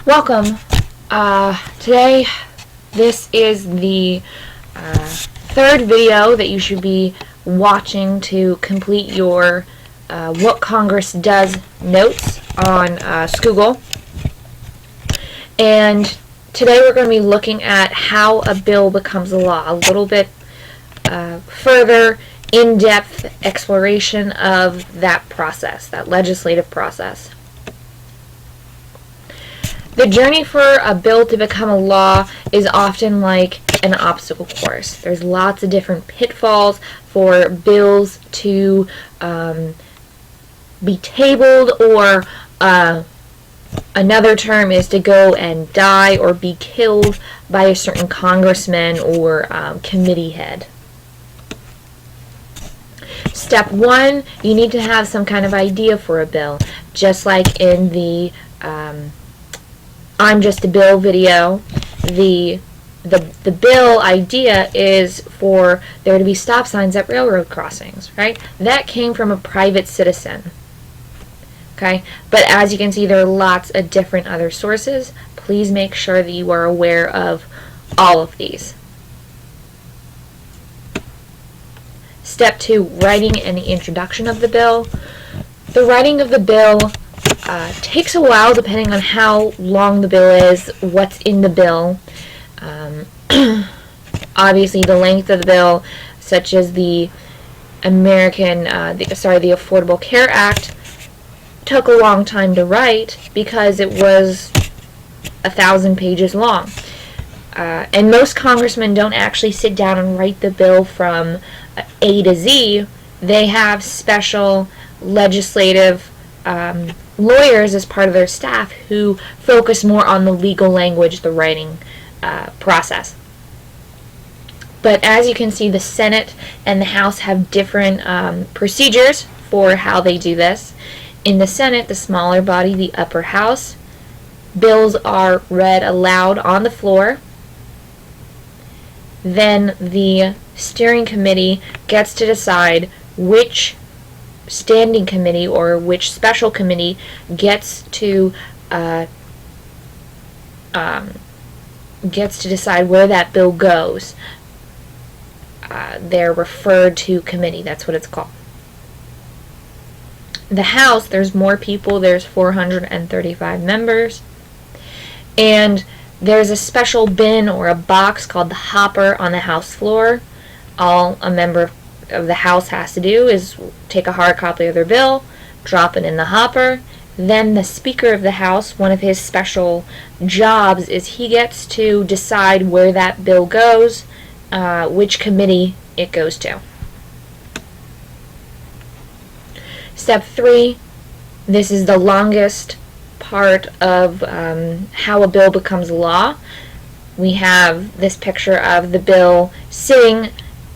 Welcome. Today, this is the third video that you should be watching to complete your What Congress Does notes on Scoogle. And today we're going to be looking at how a bill becomes a law, a little bit further in-depth exploration of that process, that legislative process. The journey for a bill to become a law is often like an obstacle course. There's lots of different pitfalls for bills to be tabled, or another term is to go and die or be killed by a certain congressman or committee head. Step one, you need to have some kind of idea for a bill, just like in the I'm Just a Bill video. The bill idea is for there to be stop signs at railroad crossings, right? That came from a private citizen. Okay, but as you can see, there are lots of different other sources. Please make sure that you are aware of all of these. Step two, writing and the introduction of the bill. The writing of the bill takes a while depending on how long the bill is, what's in the bill. Obviously, the length of the bill, such as the Affordable Care Act, took a long time to write because it was 1,000 pages long. And most congressmen don't actually sit down and write the bill from A to Z. They have special legislative lawyers as part of their staff who focus more on the legal language, the writing process. But as you can see, the Senate and the House have different procedures for how they do this. In the Senate, the smaller body, the upper house, bills are read aloud on the floor. Then the steering committee gets to decide which standing committee or which special committee gets to decide where that bill goes. They're referred to committee. That's what it's called. The House, there's more people. There's 435 members. And there's a special bin or a box called the hopper on the House floor. All a member of the House has to do is take a hard copy of their bill, drop it in the hopper. Then the Speaker of the House, one of his special jobs is he gets to decide where that bill goes, which committee it goes to. Step three, this is the longest part of how a bill becomes law. We have this picture of the bill sitting,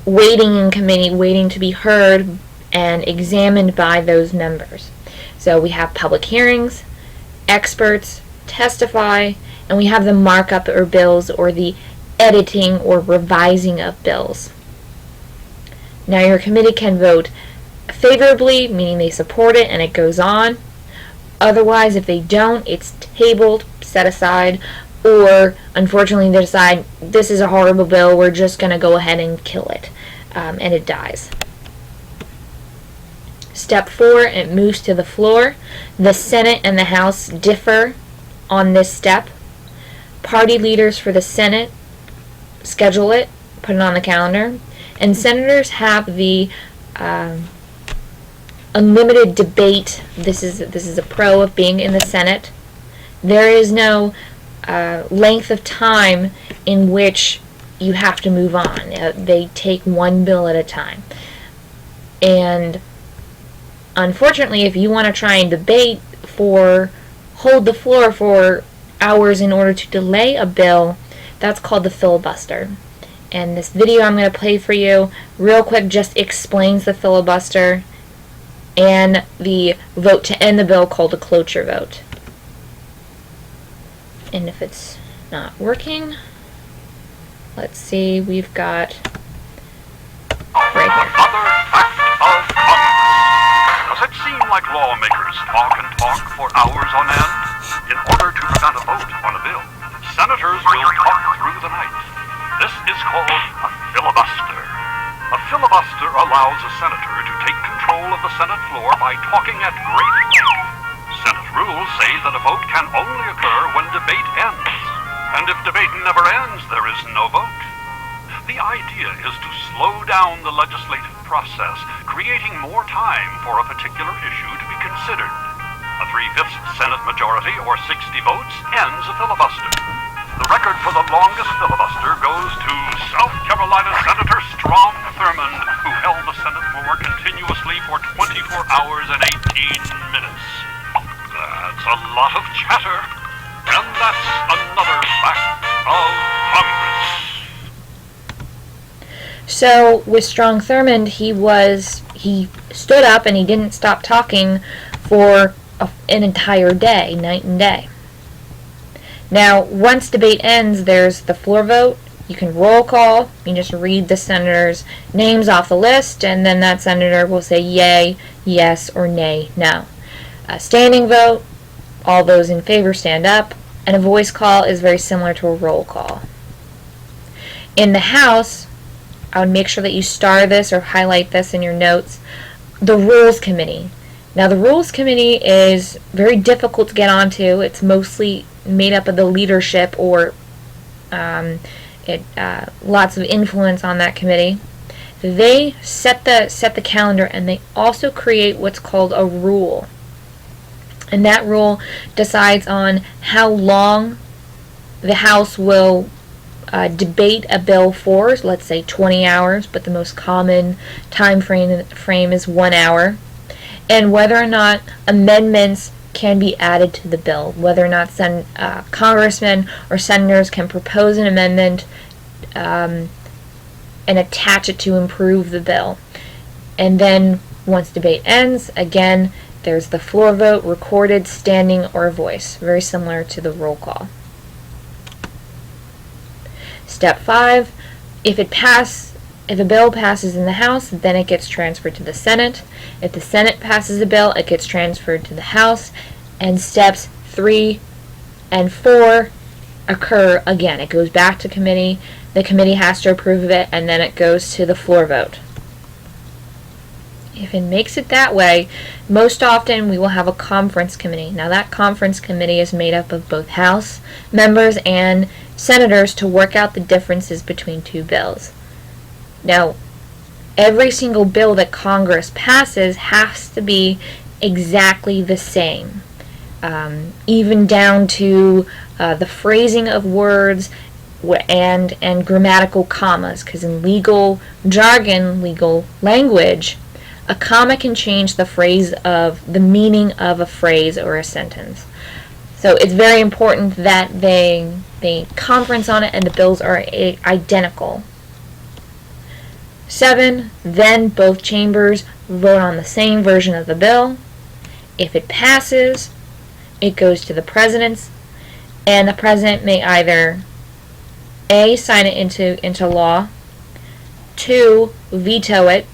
waiting in committee, waiting to be heard and examined by those members. So we have public hearings, experts testify, and we have the markup or bills, or the editing or revising of bills. Now your committee can vote favorably, meaning they support it and it goes on. Otherwise, if they don't, it's tabled, set aside, or unfortunately they decide this is a horrible bill, we're just going to go ahead and kill it, and it dies. Step four, it moves to the floor. The Senate and the House differ on this step. Party leaders for the Senate schedule it, put it on the calendar, and senators have the unlimited debate. This is a pro of being in the Senate. There is no length of time in which you have to move on. They take one bill at a time. And unfortunately, if you want to try and hold the floor for hours in order to delay a bill, that's called the filibuster. And this video I'm going to play for you real quick just explains the filibuster and the vote to end the bill, called a cloture vote. And if it's not working, let's see, we've got right here. Does it seem like lawmakers talk and talk for hours on end in order to got a vote on a bill, senators will talk through the night. This is called a filibuster. A filibuster allows a senator to take control of the Senate floor by talking at great length. Senate rules say that a vote can only occur when debate ends. And if debate never ends, there is no vote. The idea is to slow down the legislative process, creating more time for a particular issue to be considered. A 3/5 Senate majority, or 60 votes, ends a filibuster. The record for the longest filibuster goes to South Carolina Senator Strom Thurmond, who held the Senate floor continuously for 24 hours and 18 minutes. That's a lot of chatter, and that's another fact of Congress. So with Strom Thurmond, he stood up and he didn't stop talking for an entire day, night and day. Now, once debate ends, there's the floor vote. You can roll call. You just read the senators' names off the list, and then that senator will say yay, yes, or nay, no. A standing vote, all those in favor stand up, and a voice call is very similar to a roll call. In the House, I would make sure that you star this or highlight this in your notes, the Rules Committee. Now, the Rules Committee is very difficult to get onto. It's mostly made up of the leadership or lots of influence on that committee. They set the calendar, and they also create what's called a rule. And that rule decides on how long the House will debate a bill for, let's say 20 hours, but the most common time frame is 1 hour, and whether or not amendments can be added to the bill, whether or not congressmen or senators can propose an amendment and attach it to improve the bill. And then once debate ends, again, there's the floor vote, recorded, standing, or a voice, very similar to the roll call. Step 5, if a bill passes in the House, then it gets transferred to the Senate. If the Senate passes a bill, it gets transferred to the House. And steps 3 and 4 occur again. It goes back to committee. The committee has to approve of it, and then it goes to the floor vote. If it makes it that way, most often we will have a conference committee. Now, that conference committee is made up of both House members and senators to work out the differences between two bills. Now, every single bill that Congress passes has to be exactly the same, even down to the phrasing of words and grammatical commas, because in legal jargon, legal language, a comma can change the meaning of a phrase or a sentence. So it's very important that they conference on it and the bills are identical. 7, then both chambers vote on the same version of the bill. If it passes, it goes to the president, and the president may either A, sign it into law, 2, veto it,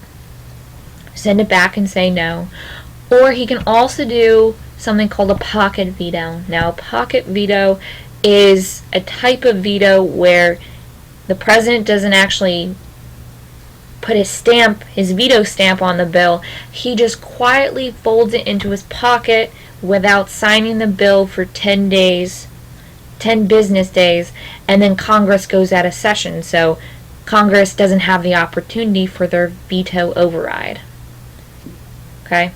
send it back and say no, or he can also do something called a pocket veto. Now, a pocket veto is a type of veto where the president doesn't actually put his veto stamp on the bill. He just quietly folds it into his pocket without signing the bill for 10 business days, and then Congress goes out of session. So Congress doesn't have the opportunity for their veto override. Okay?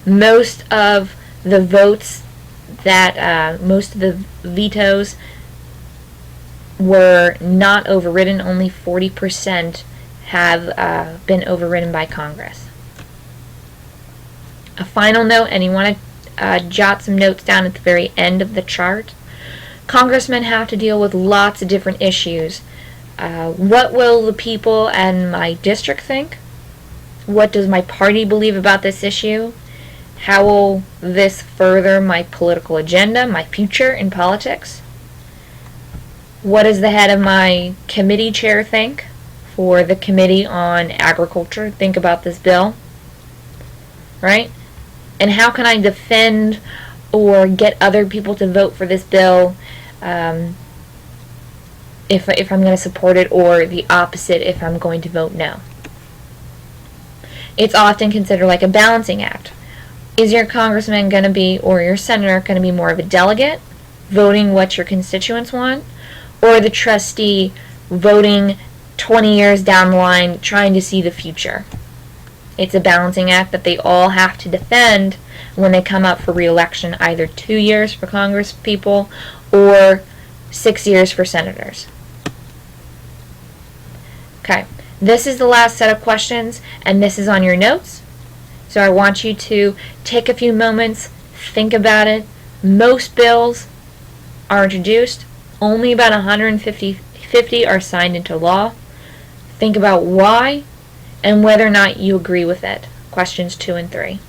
Most of the vetoes were not overridden. Only 40% have been overridden by Congress. A final note, and you want to jot some notes down at the very end of the chart. Congressmen have to deal with lots of different issues. What will the people and my district think? What does my party believe about this issue? How will this further my political agenda, my future in politics? What does the head of my committee chair think for the Committee on Agriculture think about this bill? Right? And how can I defend or get other people to vote for this bill if I'm going to support it, or the opposite if I'm going to vote no. It's often considered like a balancing act. Is your congressman going to be, or your senator going to be more of a delegate, voting what your constituents want, or the trustee voting 20 years down the line, trying to see the future? It's a balancing act that they all have to defend when they come up for re-election, either 2 years for Congress people or 6 years for senators. Okay, this is the last set of questions, and this is on your notes. So I want you to take a few moments, think about it. Most bills are introduced. Only about 150 are signed into law. Think about why and whether or not you agree with it. Questions 2 and 3.